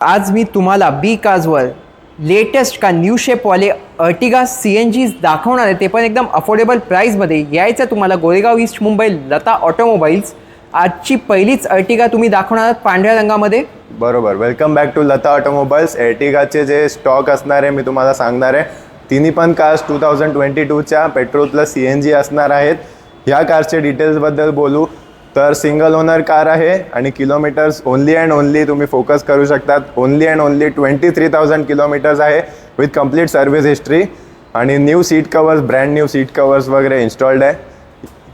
आज मी तुम्हाला बी कार्सवर लेटेस्ट का न्यू शेपवाले अर्टिगा CNG दाखवणार आहे, ते पण एकदम अफोर्डेबल प्राईसमध्ये. यायचं तुम्हाला गोरेगाव ईस्ट मुंबई लता ऑटोमोबाईल्स. आजची पहिलीच अर्टिगा तुम्ही दाखवणार आहात पांढऱ्या रंगामध्ये. बरोबर. Welcome back to Lata automobiles. अर्टिगाचे जे स्टॉक असणार आहे मी तुम्हाला सांगणार आहे. तिन्ही पण कार्स 2022च्या पेट्रोल प्लस CNG असणार आहेत. ह्या कारचे डिटेल्सबद्दल बोलू तर सिंगल ओनर कार आहे आणि किलोमीटर्स ओनली अँड ओनली तुम्ही फोकस करू शकतात. ओनली अँड ओनली 23,000 किलोमीटर्स आहे विथ कंप्लीट सर्व्हिस हिस्ट्री आणि new seat covers, brand new seat covers वगैरे इन्स्टॉल्ड आहे.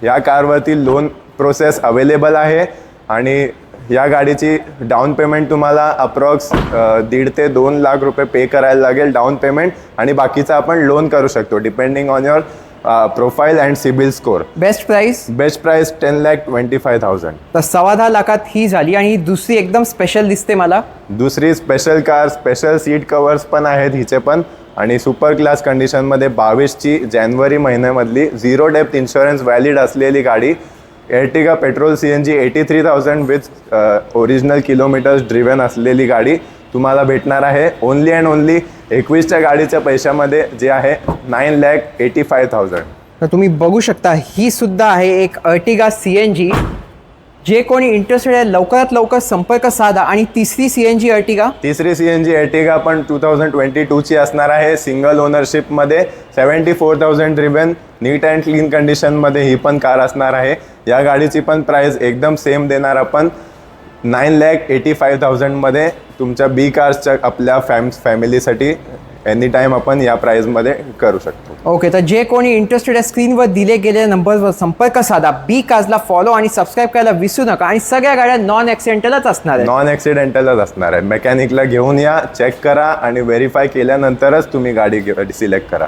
या कारवरती लोन प्रोसेस अवेलेबल आहे आणि या गाडीची डाऊन पेमेंट तुम्हाला अप्रॉक्स 1.5 ते 2 लाख रुपये पे करायला लागेल डाऊन पेमेंट, आणि बाकीचं आपण लोन करू शकतो depending on your profile and CIBIL score. Best price 10,25,000. तर 10.25 लाखात ही झाली. आणि दुसरी एकदम स्पेशल दिसते मला. दुसरी special car, special seat covers पण आहेत हिचे पण, आणि सुपर क्लास कंडिशनमध्ये 22ची जानेवारी महिन्यामधली 0 डेप्थ इन्शुरन्स व्हॅलिड असलेली गाडी Ertiga petrol CNG 83,000 with original kilometres driven असलेली गाडी तुम्हाला भेटणार आहे ओनली अँड ओनली 21च्या गाडीच्या पैशामध्ये, जे आहे 9,85,000. तर तुम्ही बघू शकता ही सुद्धा आहे एक अर्टिगा CNG. जे कोणी इंटरेस्टेड आहे लवकरात लवकर संपर्क साधा. आणि तिसरी CNG अर्टिगा, तिसरी CNG अर्टिगा पण 2022ची असणार आहे. सिंगल ओनरशिपमध्ये 74,000 ड्रिव्हन नीट अँड क्लीन कंडिशनमध्ये ही पण कार असणार आहे. या गाडीची पण प्राईस एकदम सेम देणार आपण 9,85,000 मध्ये. तुमच्या बी कार्सच्या आपल्या फॅमिलीसाठी एनी टाईम आपण या प्राईजमध्ये करू शकतो. ओके. तर जे कोणी इंटरेस्टेड आहे स्क्रीनवर दिले गेलेल्या नंबरवर संपर्क साधा. बी कार्सला फॉलो आणि सबस्क्राईब करायला विसरू नका. आणि सगळ्या गाड्या नॉन ॲक्सिडेंटलच असणार आहे. नॉन ॲक्सिडेंटलच असणार आहे. मेकॅनिकला घेऊन या, चेक करा आणि व्हेरीफाय केल्यानंतरच तुम्ही गाडी सिलेक्ट करा.